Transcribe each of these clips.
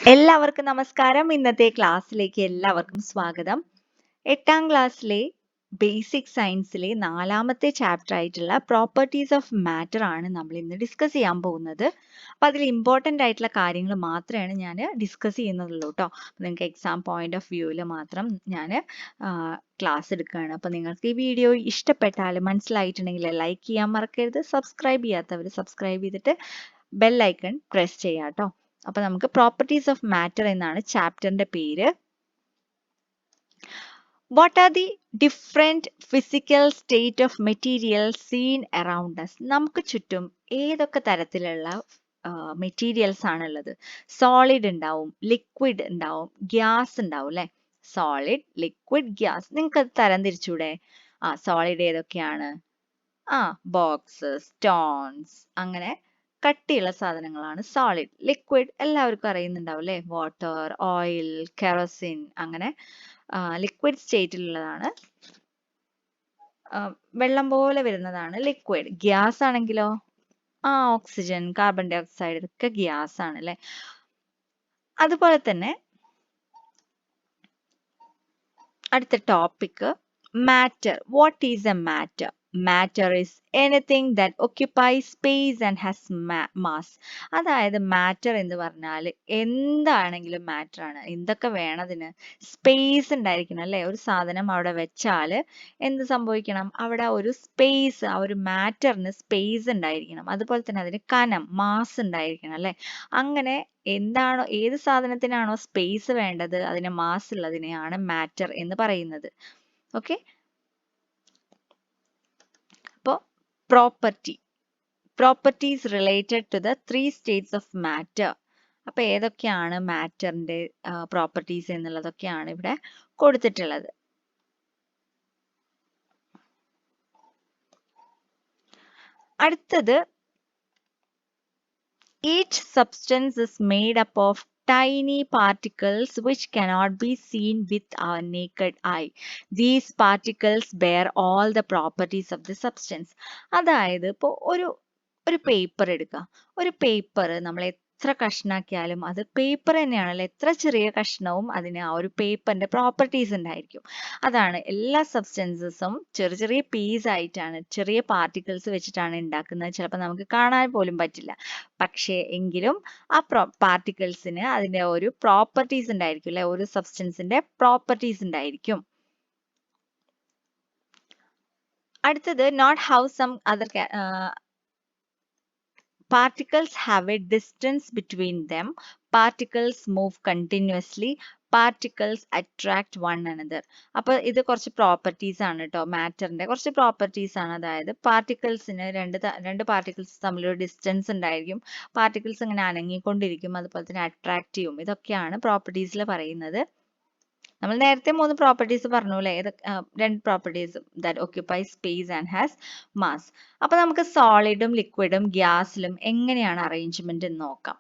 എല്ലാവർക്കും നമസ്കാരം. ഇന്നത്തെ ക്ലാസ്സിലേക്ക് എല്ലാവർക്കും സ്വാഗതം. 8ാം ക്ലാസ്സിലെ ബേസിക് സയൻസിലെ 4ാമത്തെ ചാപ്റ്റർ ആയിട്ടുള്ള പ്രോപ്പർട്ടീസ് ഓഫ് മാറ്റർ ആണ് നമ്മൾ ഇന്ന് ഡിസ്കസ് ചെയ്യാൻ പോകുന്നത്. അപ്പോൾ അതിൽ ഇമ്പോർട്ടൻ്റ് ആയിട്ടുള്ള കാര്യങ്ങൾ മാത്രമാണ് ഞാൻ ഡിസ്കസ് ചെയ്യുന്നുള്ളൂ കേട്ടോ. നിങ്ങൾക്ക് എക്സാം പോയിന്റ് ഓഫ് വ്യൂവിൽ മാത്രം ഞാൻ ക്ലാസ് എടുക്കുകയാണ്. അപ്പോൾ നിങ്ങൾക്ക് ഈ വീഡിയോ ഇഷ്ടപ്പെട്ടാൽ മനസ്സിലായിട്ടുണ്ടെങ്കിൽ ലൈക്ക് ചെയ്യാൻ മറക്കരുത്. സബ്സ്ക്രൈബ് ചെയ്യാത്തവർ സബ്സ്ക്രൈബ് ചെയ്തിട്ട് ബെൽ ഐക്കൺ പ്രസ് ചെയ്യാം കേട്ടോ. അപ്പൊ നമുക്ക് പ്രോപ്പർട്ടീസ് ഓഫ് മാറ്റർ എന്നാണ് ചാപ്റ്ററിന്റെ പേര്. What are the different physical state of material seen around us? നമുക്ക് ചുറ്റും ഏതൊക്കെ തരത്തിലുള്ള മെറ്റീരിയൽസ് ആണുള്ളത്? സോളിഡ് ഉണ്ടാവും, ലിക്വിഡ് ഉണ്ടാവും, ഗ്യാസ് ഉണ്ടാവും അല്ലെ? Solid, liquid, gas. നിങ്ങൾക്ക് അത് തരംതിരിച്ചൂടെ? സോളിഡ് ഏതൊക്കെയാണ്? ബോക്സ്, സ്റ്റോൺസ്, അങ്ങനെ കട്ടിയുള്ള സാധനങ്ങളാണ് സോളിഡ്. ലിക്വിഡ് എല്ലാവർക്കും അറിയുന്നുണ്ടാവും അല്ലേ? വാട്ടർ, ഓയിൽ, കെറോസിൻ, അങ്ങനെ ലിക്വിഡ് സ്റ്റേറ്റിലുള്ളതാണ്. വെള്ളം പോലെ വരുന്നതാണ് ലിക്വിഡ്. ഗ്യാസ് ആണെങ്കിലോ ഓക്സിജൻ, കാർബൺ ഡൈ ഓക്സൈഡ്, ഇതൊക്കെ ഗ്യാസ് ആണ് അല്ലെ? അതുപോലെ തന്നെ അടുത്ത topic matter. What is A matter? Matter is anything that occupies space and has mass. അതായത് മാറ്റർ എന്ന് പറഞ്ഞാൽ എന്താണെങ്കിലും മാറ്റർ ആണ്. എന്തൊക്കെ വേണം അതിന്? സ്പേസ് ഉണ്ടായിരിക്കണം അല്ലെ? ഒരു സാധനം അവിടെ വെച്ചാൽ എന്ത് സംഭവിക്കണം? അവിടെ ഒരു സ്പേസ്, ആ ഒരു മാറ്ററിന് സ്പേസ് ഉണ്ടായിരിക്കണം. അതുപോലെ തന്നെ അതിന് കനം, മാസ് ഉണ്ടായിരിക്കണം അല്ലെ? അങ്ങനെ എന്താണോ, ഏത് സാധനത്തിനാണോ സ്പേസ് വേണ്ടത്, അതിന് മാസ് ഉള്ളതിനെയാണ് മാറ്റർ എന്ന് പറയുന്നത്. ഓക്കെ. അപ്പോൾ properties related to the 3 states of matter. അപ്പൊ ഏതൊക്കെയാണ് മാറ്ററിന്റെ പ്രോപ്പർട്ടീസ് എന്നുള്ളതൊക്കെയാണ് ഇവിടെ കൊടുത്തിട്ടുള്ളത്. അടുത്തത്, each substance is made up of tiny particles which cannot be seen with our naked eye. These particles bear all the properties of the substance. അതായത് ഇപ്പോൾ ഒരു paper എടുക്കുക. ഒരു പേപ്പർ നമ്മൾ എത്ര കഷ്ണാക്കിയാലും അത് പേപ്പർ തന്നെയാണല്ലോ. എത്ര ചെറിയ കഷ്ണവും അതിന് ആ ഒരു പേപ്പറിന്റെ പ്രോപ്പർട്ടീസ് ഉണ്ടായിരിക്കും. അതാണ് എല്ലാ സബ്സ്റ്റൻസസും ചെറിയ ചെറിയ പീസ് ആയിട്ടാണ്, ചെറിയ പാർട്ടിക്കിൾസ് വെച്ചിട്ടാണ് ഉണ്ടാക്കുന്നത്. ചിലപ്പോൾ നമുക്ക് കാണാൻ പോലും പറ്റില്ല. പക്ഷേ എങ്കിലും ആ പാർട്ടിക്കിൾസിന് അതിന്റെ ഒരു പ്രോപ്പർട്ടീസ് ഉണ്ടായിരിക്കും അല്ലെ? ഒരു സബ്സ്റ്റൻസിന്റെ പ്രോപ്പർട്ടീസ് ഉണ്ടായിരിക്കും. അടുത്തത്, note how some other particles have a distance between them. Particles move continuously. Particles attract one another. അപ്പോൾ ഇത് കുറച്ച് പ്രോപ്പർട്ടീസ് ആണ് കേട്ടോ. മാറ്ററിന്റെ കുറച്ച് പ്രോപ്പർട്ടീസ് ആണ്. അതായത് പാർട്ടിക്കിൾസിന് രണ്ട് പാർട്ടിക്കിൾസ് തമ്മിലൊരു ഡിസ്റ്റൻസ് ഉണ്ടായിരിക്കും. പാർട്ടിക്കിൾസ് ഇങ്ങനെ അനങ്ങിക്കൊണ്ടിരിക്കും. അതുപോലെ തന്നെ അട്രാക്ട് ചെയ്യും. ഇതൊക്കെയാണ് പ്രോപ്പർട്ടീസിൽ പറയുന്നത്. നമ്മൾ നേരത്തെ 3 പ്രോപ്പർട്ടീസ് പറഞ്ഞു അല്ലേ? രണ്ട് properties, that occupy space and has mass. അപ്പൊ നമുക്ക് സോളിഡും ലിക്വിഡും ഗ്യാസിലും എങ്ങനെയാണ് അറേഞ്ച്മെന്റ് എന്ന് നോക്കാം.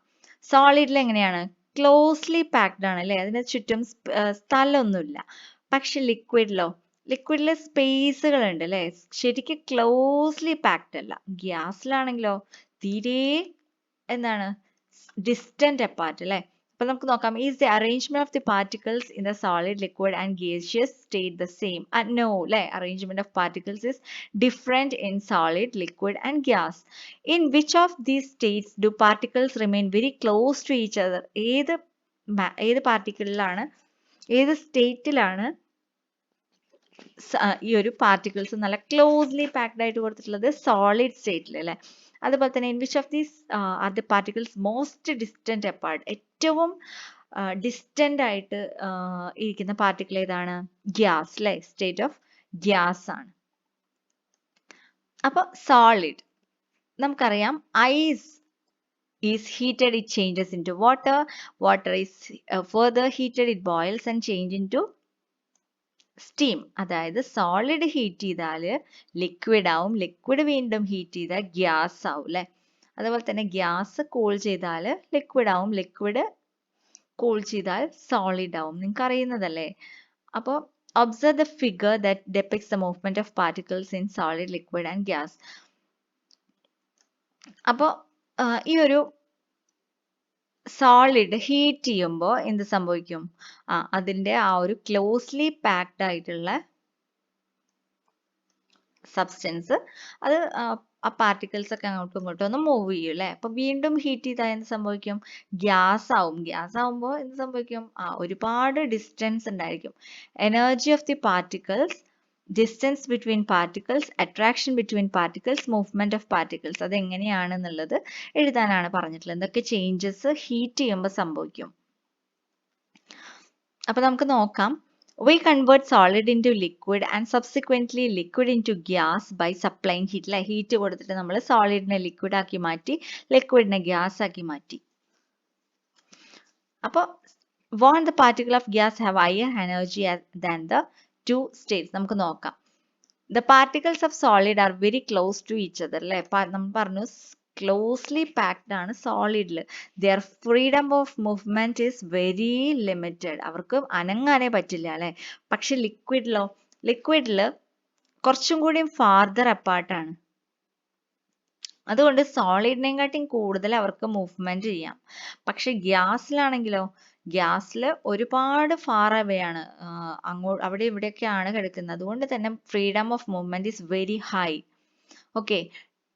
സോളിഡിൽ എങ്ങനെയാണ്? ക്ലോസ്ലി പാക്ഡ് ആണ് അല്ലേ? അതിന് ചുറ്റും സ്ഥലമൊന്നുമില്ല. പക്ഷെ ലിക്വിഡിലെ സ്പേസുകൾ ഉണ്ട് അല്ലേ? ശരിക്കും ക്ലോസ്ലി പാക്ഡ് അല്ല. ഗ്യാസിലാണെങ്കിലോ തീരെ എന്താണ്, ഡിസ്റ്റന്റ് അപ്പാർട്ട് അല്ലേ? അപ്പോൾ നമുക്ക് നോക്കാം. Is the arrangement of the particles in the solid, liquid and gaseous state the same? No, അല്ലേ? Arrangement of particles is different in solid, liquid and gas. In which of these states do particles remain very close to each other? ഏത് പാർട്ടിക്കിളിലാണ്, ഏത് സ്റ്റേറ്റിലാണ് ഈ ഒരു particles നല്ല closely packed ആയിട്ട് കൊടുത്തിട്ടുള്ളത്? Solid സ്റ്റേറ്റിൽ അല്ലേ? അതുപോലെ തന്നെ, in which of these are the particles most distant apart? ഏറ്റവും ഡിസ്റ്റന്റ് ആയിട്ട് ഇരിക്കുന്ന പാർട്ടിക്കിൾ ഏതാണ്? ഗ്യാസ് അല്ലേ? സ്റ്റേറ്റ് ഓഫ് ഗ്യാസ് ആണ്. അപ്പൊ സോളിഡ് നമുക്കറിയാം. Ice is heated, it changes into water. Water is further heated, it boils and change into steam. അതായത് solid heat ചെയ്താൽ ലിക്വിഡ് ആവും, ലിക്വിഡ് വീണ്ടും ഹീറ്റ് ചെയ്താൽ ഗ്യാസ് ആവും അല്ലെ? അതുപോലെ തന്നെ ഗ്യാസ് കൂൾ ചെയ്താൽ ലിക്വിഡ് ആവും, ലിക്വിഡ് കൂൾ ചെയ്താൽ സോളിഡ് ആവും. നിങ്ങൾക്ക് അറിയുന്നതല്ലേ? അപ്പോൾ observe the figure that depicts the movement of particles in solid, liquid and gas. അപ്പോൾ ഈ ഒരു സോളിഡ് ഹീറ്റ് ചെയ്യുമ്പോൾ എന്ത് സംഭവിക്കും? അതിന്റെ ആ ഒരു ക്ലോസ്ലി പാക്ഡ് ആയിട്ടുള്ള സബ്സ്റ്റൻസ് അത് ആ പാർട്ടിക്കിൾസ് ഒക്കെ അങ്ങോട്ടും ഇങ്ങോട്ടും ഒന്ന് മൂവ് ചെയ്യും അല്ലേ? അപ്പൊ വീണ്ടും ഹീറ്റ് ചെയ്താൽ എന്ത് സംഭവിക്കും? ഗ്യാസ് ആവും. ഗ്യാസ് ആവുമ്പോൾ എന്ത് സംഭവിക്കും? ഒരുപാട് ഡിസ്റ്റൻസ് ഉണ്ടായിരിക്കും. Energy of the particles, distance between particles, attraction between particles, movement of particles. അത് എങ്ങനെയാണെന്നുള്ളത് എഴുതാനാണ് പറഞ്ഞിട്ടുള്ളത്. എന്തൊക്കെ ചേഞ്ചസ് ഹീറ്റ് ചെയ്യുമ്പോൾ സംഭവിക്കും. അപ്പൊ നമുക്ക് നോക്കാം. We convert solid into liquid and subsequently liquid into gas by supplying heat. അല്ലെ, ഹീറ്റ് കൊടുത്തിട്ട് നമ്മൾ സോളിഡിനെ ലിക്വിഡ് ആക്കി മാറ്റി, ലിക്വിഡിനെ ഗ്യാസ് ആക്കി മാറ്റി. അപ്പോൾ won't the particle of gas have higher energy than the two states? നമുക്ക് നോക്കാം. The particles of solid are very close to each other. അല്ലെ, നമ്മൾ പറഞ്ഞു closely packed ആണ് സോളിഡിൽ. Their freedom of movement is very limited. അവർക്ക് അനങ്ങാനേ പറ്റില്ല അല്ലെ. പക്ഷെ ലിക്വിഡിൽ കുറച്ചും കൂടി farther apart ആണ്. അതുകൊണ്ട് സോളിഡിനെക്കാട്ടിയും കൂടുതൽ അവർക്ക് മൂവ്മെന്റ് ചെയ്യാം. പക്ഷെ ഗ്യാസിലാണെങ്കിലോ, ഗ്യാസിൽ ഒരുപാട് ഫാർ അവേ ആണ്, അവിടെ ഇവിടെയൊക്കെയാണ് കിടക്കുന്നത്. അതുകൊണ്ട് തന്നെ freedom of movement is very high. Okay,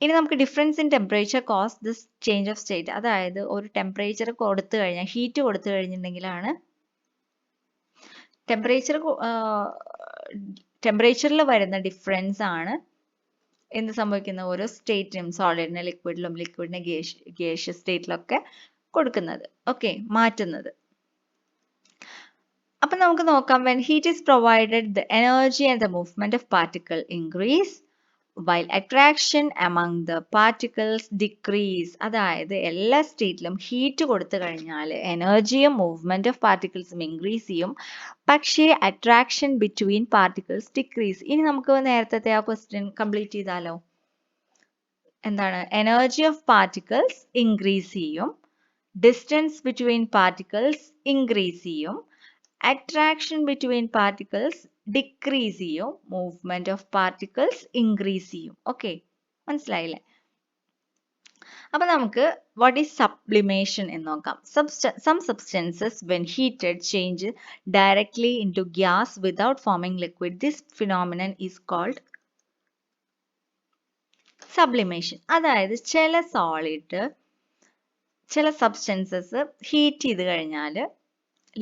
ഇനി നമുക്ക് difference in temperature cause this change of state. അതായത് ഒരു ടെമ്പറേച്ചർ കൊടുത്തു കഴിഞ്ഞാൽ, ഹീറ്റ് കൊടുത്തു കഴിഞ്ഞിട്ടുണ്ടെങ്കിലാണ് ടെമ്പറേച്ചറിൽ വരുന്ന ഡിഫറൻസ് ആണ് എന്ത് സംഭവിക്കുന്ന ഓരോ സ്റ്റേറ്റിനും, സോളിഡിനെ ലിക്വിഡിലും ലിക്വിഡിനെ ഗേഷ്യസ് സ്റ്റേറ്റിലൊക്കെ കൊടുക്കുന്നത്. ഓക്കെ, മാറ്റുന്നത്. അപ്പൊ നമുക്ക് നോക്കാം. when heat is provided, the energy and the movement of particle increase while attraction among the particles decrease. അതായത് എല്ലാ സ്റ്റേറ്റിലും ഹീറ്റ് കൊടുത്തു കഴിഞ്ഞാൽ എനർജിയും മൂവ്മെന്റ് ഓഫ് പാർട്ടിക്കിൾസും ഇൻക്രീസ് ചെയ്യും, പക്ഷേ അട്രാക്ഷൻ ബിറ്റ്വീൻ പാർട്ടിക്കിൾസ് ഡിക്രീസ്. ഇനി നമുക്ക് നേരത്തെ ആ ക്വസ്റ്റ്യൻ കംപ്ലീറ്റ് ചെയ്താലോ? എന്താണ്? എനർജി ഓഫ് പാർട്ടിക്കിൾസ് ഇൻക്രീസ് ചെയ്യും, ഡിസ്റ്റൻസ് ബിറ്റ്വീൻ പാർട്ടിക്കിൾസ് ഇൻക്രീസ് ചെയ്യും, attraction between particles decrease ചെയ്യും, movement of particles increase ചെയ്യും. ഓക്കെ, മനസ്സിലായില്ലേ? അപ്പൊ നമുക്ക് what is sublimation എന്ന് നോക്കാം. Some substances when heated change directly into gas without forming liquid. This phenomenon is called sublimation. അതായത് ചില സബ്സ്റ്റൻസസ് ഹീറ്റ് ചെയ്ത് കഴിഞ്ഞാൽ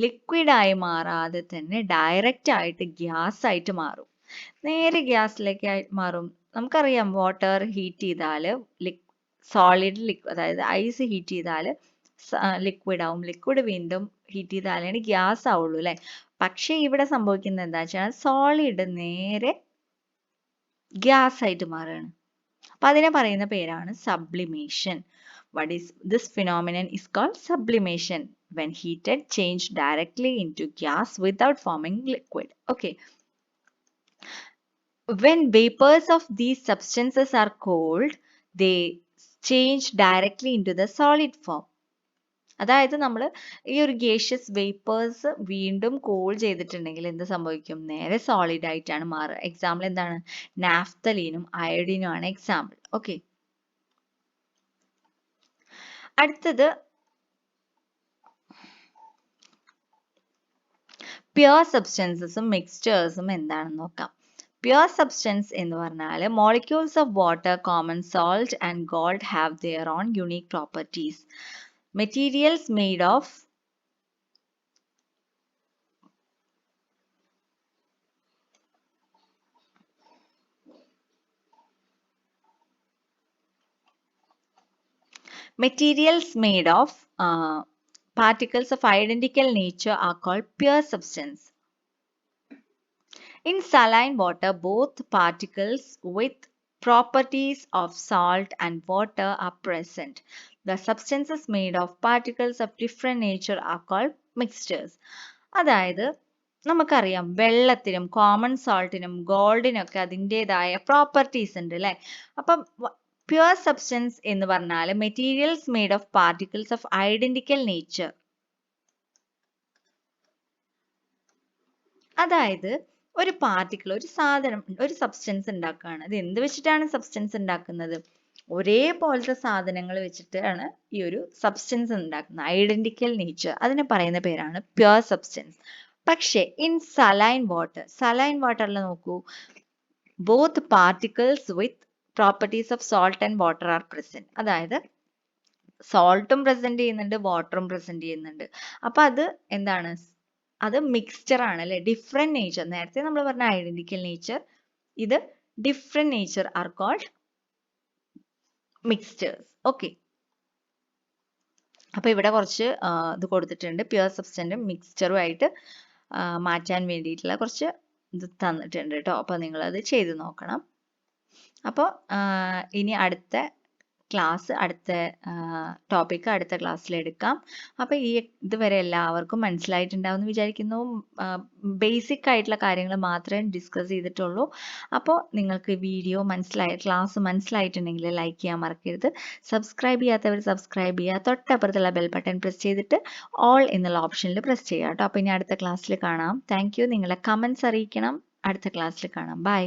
ലിക്വിഡായി മാറാതെ തന്നെ ഡയറക്റ്റ് ആയിട്ട് ഗ്യാസ് ആയിട്ട് മാറും. നേരെ ഗ്യാസിലേക്ക് മാറും. നമുക്കറിയാം, വാട്ടർ ഹീറ്റ് ചെയ്താൽ സോളിഡ് അതായത് ഐസ് ഹീറ്റ് ചെയ്താൽ ലിക്വിഡ് ആവും, ലിക്വിഡ് വീണ്ടും ഹീറ്റ് ചെയ്താലാണ് ഗ്യാസ് ആവുള്ളൂ അല്ലെ. പക്ഷെ ഇവിടെ സംഭവിക്കുന്നത് എന്താ വെച്ചാൽ സോളിഡ് നേരെ ഗ്യാസ് ആയിട്ട് മാറുകയാണ്. അപ്പൊ അതിനെ പറയുന്ന പേരാണ് sublimation. What is this phenomenon is called sublimation. When heated, change directly into gas without forming liquid. Okay. When vapors of these substances are cooled, they change directly into the solid form. അതായത് നമ്മൾ ഈ ഒരു gaseous vapours വീണ്ടും cool ചെയ്തിട്ടുണ്ടെങ്കിൽ എന്ത് സംഭവിക്കും? നേരെ solid ആയിട്ടാണ് മാറുക. എക്സാമ്പിൾ എന്താണ്? നാഫ്തലീനും അയോഡിനും ആണ് എക്സാമ്പിൾ. ഓക്കെ, അടുത്തത് പ്യുർ സബ്സ്റ്റൻസസും മിക്സ്ചേഴ്സും എന്താണെന്ന് നോക്കാം. പ്യുർ സബ്സ്റ്റൻസ് എന്ന് പറഞ്ഞാൽ molecules of water, common salt and gold have their own unique properties. Materials made of particles of identical nature are called pure substance. In saline water, both particles with properties of salt and water are present. The substances made of particles of different nature are called mixtures. അതായത് നമുക്കറിയാം, വെള്ളത്തിനും common സോൾട്ടിനും ഗോൾഡിനൊക്കെ അതിൻ്റെതായ properties ഉണ്ട് അല്ലെ. അപ്പം pure substance എന്ന് പറഞ്ഞാൽ materials made of particles of identical nature. അതായത് ഒരു പാർട്ടിക്കിൾ, ഒരു സാധനം, ഒരു സബ്സ്റ്റൻസ് ഉണ്ടാക്കുകയാണ്. അത് എന്ത് വെച്ചിട്ടാണ് സബ്സ്റ്റൻസ് ഉണ്ടാക്കുന്നത്? ഒരേപോലത്തെ സാധനങ്ങൾ വെച്ചിട്ടാണ് ഈ ഒരു സബ്സ്റ്റൻസ് ഉണ്ടാക്കുന്നത്. ഐഡന്റിക്കൽ നേച്ചർ, അതിനെ പറയുന്ന പേരാണ് പ്യുർ സബ്സ്റ്റൻസ്. പക്ഷേ ഇൻ സലൈൻ വാട്ടറിൽ നോക്കൂ, both particles with properties of salt and water R present. അതായത് സോൾട്ടും പ്രസന്റ് ചെയ്യുന്നുണ്ട്, വാട്ടറും പ്രസന്റ് ചെയ്യുന്നുണ്ട്. അപ്പൊ അത് എന്താണ്? അത് മിക്സ്ചർ ആണ് അല്ലെ, ഡിഫറെന്റ് നേച്ചർ. നേരത്തെ നമ്മൾ പറഞ്ഞ ഐഡന്റിക്കൽ നേച്ചർ, ഇത് different nature are cold mixtures. Okay, അപ്പൊ ഇവിടെ കുറച്ച് ഇത് കൊടുത്തിട്ടുണ്ട്, പ്യുർ സബ്സ്റ്റൻസും മിക്സ്ചറും ആയിട്ട് മാറ്റാൻ വേണ്ടിയിട്ടുള്ള കുറച്ച് ഇത് തന്നിട്ടുണ്ട് കേട്ടോ. അപ്പൊ നിങ്ങൾ അത് ചെയ്ത് നോക്കണം. അപ്പോൾ ഇനി അടുത്ത ക്ലാസ്, അടുത്ത ടോപ്പിക്ക് അടുത്ത ക്ലാസ്സിൽ എടുക്കാം. അപ്പോൾ ഈ ഇതുവരെ എല്ലാവർക്കും മനസ്സിലായിട്ടുണ്ടാവുമെന്ന് വിചാരിക്കുന്നു. ബേസിക് ആയിട്ടുള്ള കാര്യങ്ങൾ മാത്രമേ ഡിസ്കസ് ചെയ്തിട്ടുള്ളൂ. അപ്പോൾ നിങ്ങൾക്ക് വീഡിയോ ക്ലാസ് മനസ്സിലായിട്ടുണ്ടെങ്കിൽ ലൈക്ക് ചെയ്യാൻ മറക്കരുത്. സബ്സ്ക്രൈബ് ചെയ്യാത്തവർ സബ്സ്ക്രൈബ് ചെയ്യുക. തൊട്ടപ്പുറത്തുള്ള ബെൽ ബട്ടൺ പ്രസ് ചെയ്തിട്ട് ഓൾ എന്നുള്ള ഓപ്ഷനിൽ പ്രസ് ചെയ്യുക കേട്ടോ. അപ്പോൾ ഇനി അടുത്ത ക്ലാസ്സിൽ കാണാം. Thank you. നിങ്ങളെ കമൻസ് അറിയിക്കണം. അടുത്ത ക്ലാസ്സിൽ കാണാം. ബൈ.